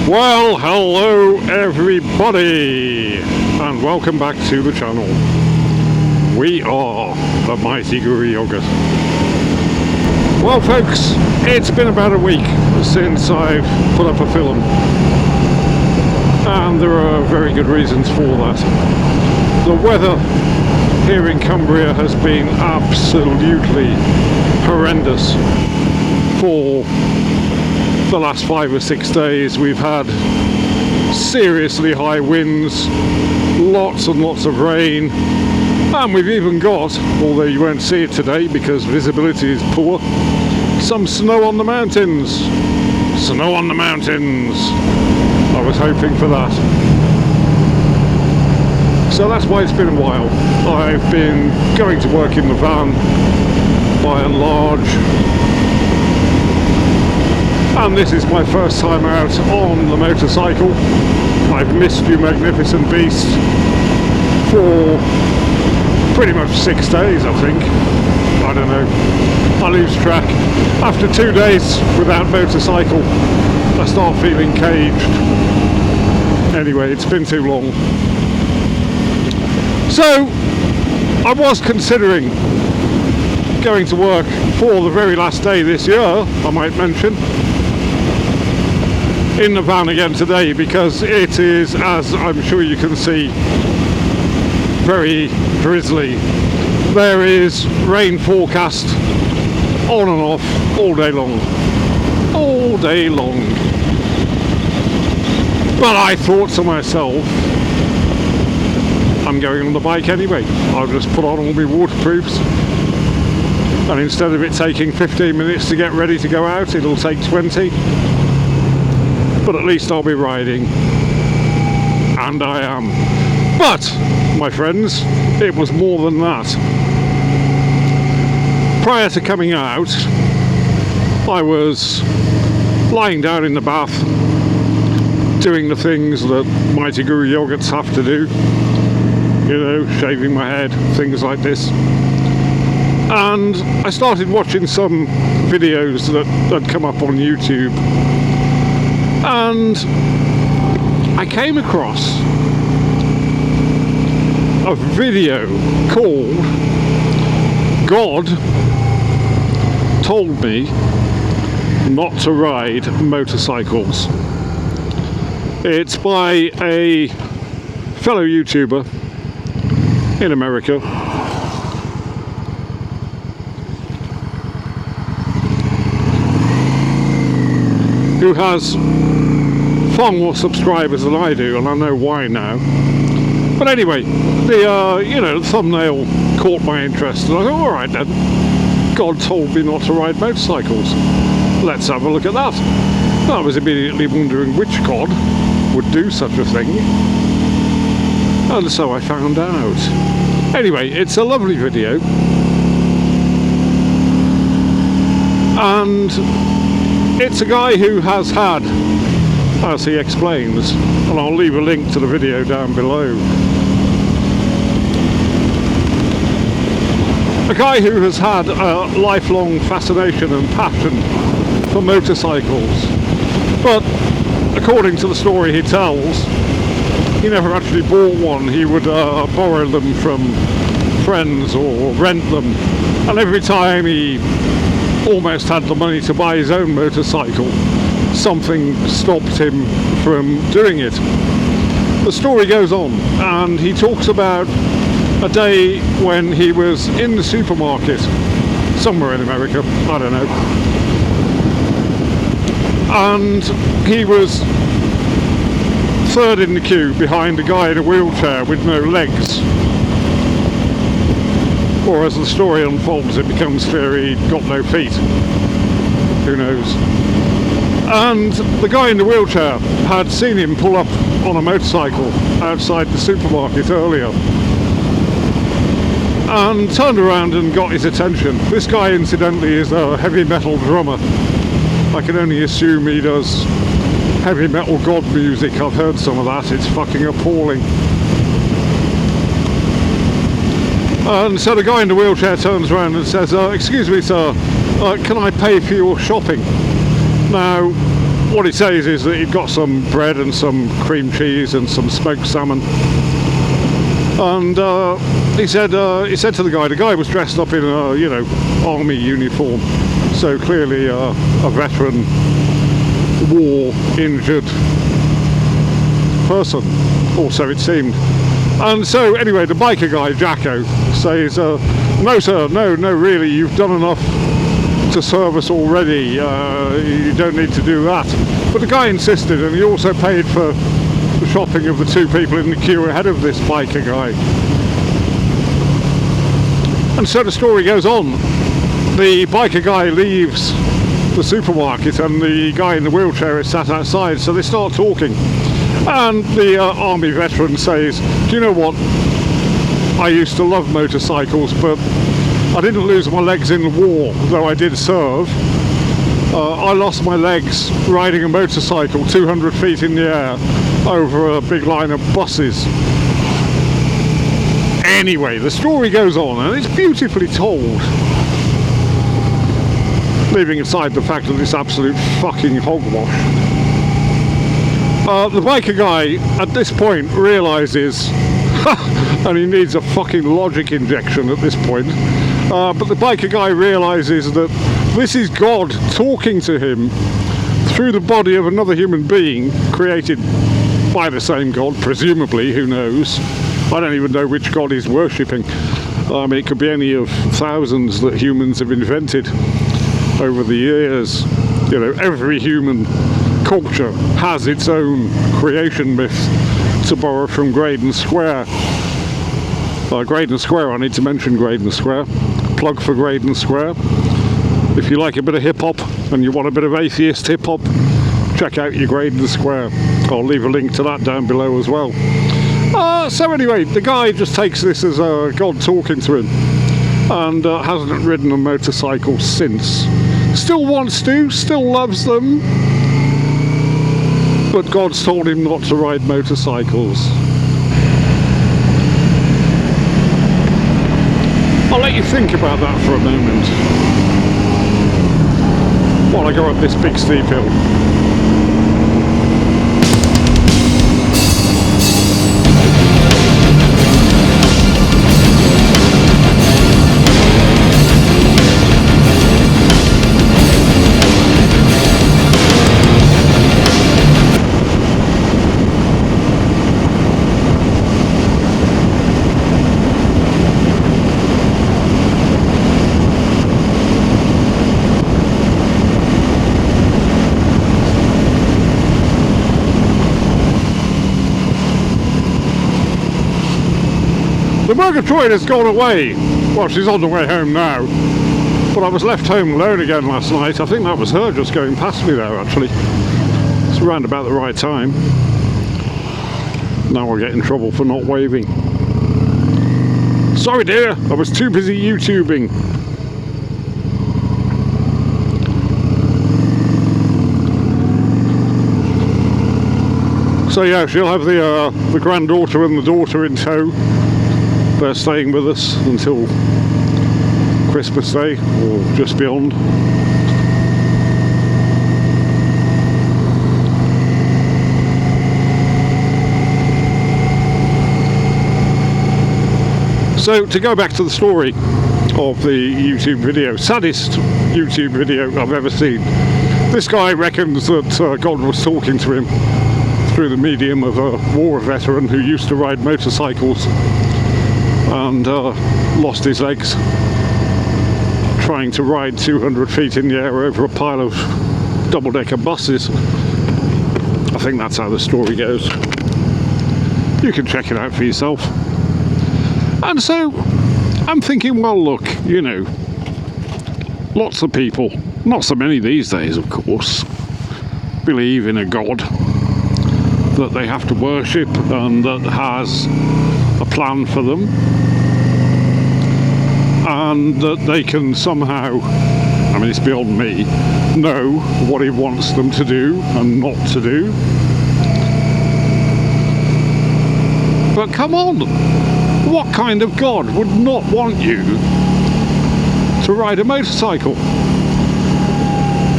Well, hello everybody, and welcome back to the channel. We are the Mighty Guru Yogurt. Well folks, it's been about a week since I've put up a film, and there are very good reasons for that. The weather here in Cumbria has been absolutely horrendous for the last 5 or 6 days. We've had seriously high winds, lots and lots of rain, and we've even got, although you won't see it today because visibility is poor, some snow on the mountains. Snow on the mountains. I was hoping for that. So that's why it's been a while. I've been going to work in the van by and large. And this is my first time out on the motorcycle. I've missed you magnificent beast for pretty much 6 days, I think. I don't know. I lose track. After 2 days without motorcycle, I start feeling caged. Anyway, it's been too long. So, I was considering going to work for the very last day this year, I might mention, in the van again today, because it is, as I'm sure you can see, very drizzly. There is rain forecast on and off all day long. All day long. But I thought to myself, I'm going on the bike anyway. I'll just put on all my waterproofs, and instead of it taking 15 minutes to get ready to go out, it'll take 20. But at least I'll be riding, and I am. But, my friends, it was more than that. Prior to coming out, I was lying down in the bath, doing the things that Mighty Guru Yogurts have to do, you know, shaving my head, things like this. And I started watching some videos that had come up on YouTube. And I came across a video called God Told Me Not to Ride Motorcycles. It's by a fellow YouTuber in America who has far more subscribers than I do, and I know why now. But anyway, the thumbnail caught my interest, and I thought, all right then, God told me not to ride motorcycles. Let's have a look at that. I was immediately wondering which God would do such a thing, and so I found out. Anyway, it's a lovely video, and it's a guy who has had, as he explains, and I'll leave a link to the video down below, a guy who has had a lifelong fascination and passion for motorcycles, but according to the story he tells, he never actually bought one. He would borrow them from friends or rent them, and every time he almost had the money to buy his own motorcycle, something stopped him from doing it. The story goes on, and he talks about a day when he was in the supermarket somewhere in America, I don't know, and he was third in the queue behind a guy in a wheelchair with no legs. Or as the story unfolds, it becomes clear he'd got no feet. Who knows? And the guy in the wheelchair had seen him pull up on a motorcycle outside the supermarket earlier, and turned around and got his attention. This guy, incidentally, is a heavy metal drummer. I can only assume he does heavy metal god music. I've heard some of that. It's fucking appalling. And so the guy in the wheelchair turns around and says, excuse me sir, can I pay for your shopping? Now, what he says is that he'd got some bread and some cream cheese and some smoked salmon. And he said to the guy was dressed up in a, you know, army uniform, so clearly a veteran, war-injured person, or so it seemed. And so anyway, the biker guy, Jacko, says, no sir, no really, you've done enough to serve us already, you don't need to do that. But the guy insisted, and he also paid for the shopping of the two people in the queue ahead of this biker guy. And so the story goes on. The biker guy leaves the supermarket and the guy in the wheelchair is sat outside, so they start talking. And the army veteran says, do you know what, I used to love motorcycles, but I didn't lose my legs in the war, though I did serve. I lost my legs riding a motorcycle 200 feet in the air over a big line of buses. Anyway, the story goes on, and it's beautifully told, leaving aside the fact that it's absolute fucking hogwash. The biker guy at this point realises, and he needs a fucking logic injection at this point, but the biker guy realises that this is God talking to him through the body of another human being created by the same God, presumably, who knows. I don't even know which God he's worshipping. I mean, it could be any of thousands that humans have invented over the years. You know, every human culture has its own creation myth, to borrow from Graydon Square. Graydon Square, I need to mention Graydon Square. Plug for Graydon Square. If you like a bit of hip-hop and you want a bit of atheist hip-hop, check out your Graydon Square. I'll leave a link to that down below as well. So anyway, the guy just takes this as God talking to him, and hasn't ridden a motorcycle since. Still wants to, still loves them, but God's told him not to ride motorcycles. I'll let you think about that for a moment while I go up this big steep hill. The Murgatroyd has gone away. Well, she's on the way home now. But I was left home alone again last night. I think that was her just going past me there, actually. It's around about the right time. Now I'll get in trouble for not waving. Sorry, dear. I was too busy YouTubing. So yeah, she'll have the granddaughter and the daughter in tow. They're staying with us until Christmas Day, or just beyond. So, to go back to the story of the YouTube video, saddest YouTube video I've ever seen. This guy reckons that God was talking to him through the medium of a war veteran who used to ride motorcycles and lost his legs trying to ride 200 feet in the air over a pile of double-decker buses. I think that's how the story goes. You can check it out for yourself. And so I'm thinking, well, look, you know, lots of people, not so many these days, of course, believe in a God that they have to worship and that has a plan for them, and that they can somehow, I mean, it's beyond me, know what he wants them to do and not to do. But come on, what kind of God would not want you to ride a motorcycle?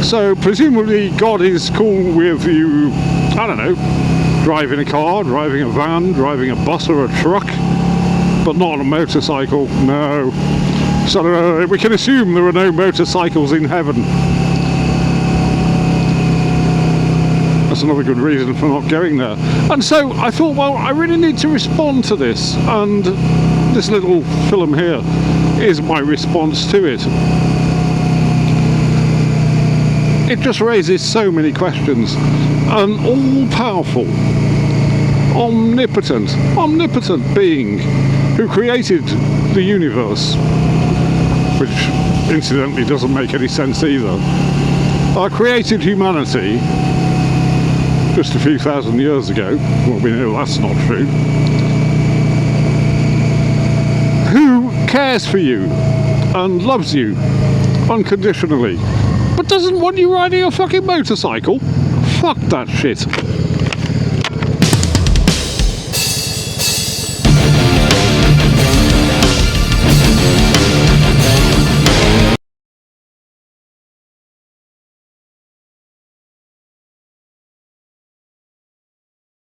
So presumably God is cool with you, I don't know, driving a car, driving a van, driving a bus or a truck, but not on a motorcycle. No. So we can assume there are no motorcycles in heaven. That's another good reason for not going there. And so I thought, well, I really need to respond to this, and this little film here is my response to it. It just raises so many questions. An all-powerful, omnipotent being who created the universe, which incidentally doesn't make any sense either, created humanity just a few thousand years ago. Well, we know that's not true. Who cares for you and loves you unconditionally, but doesn't want you riding a fucking motorcycle? Fuck that shit.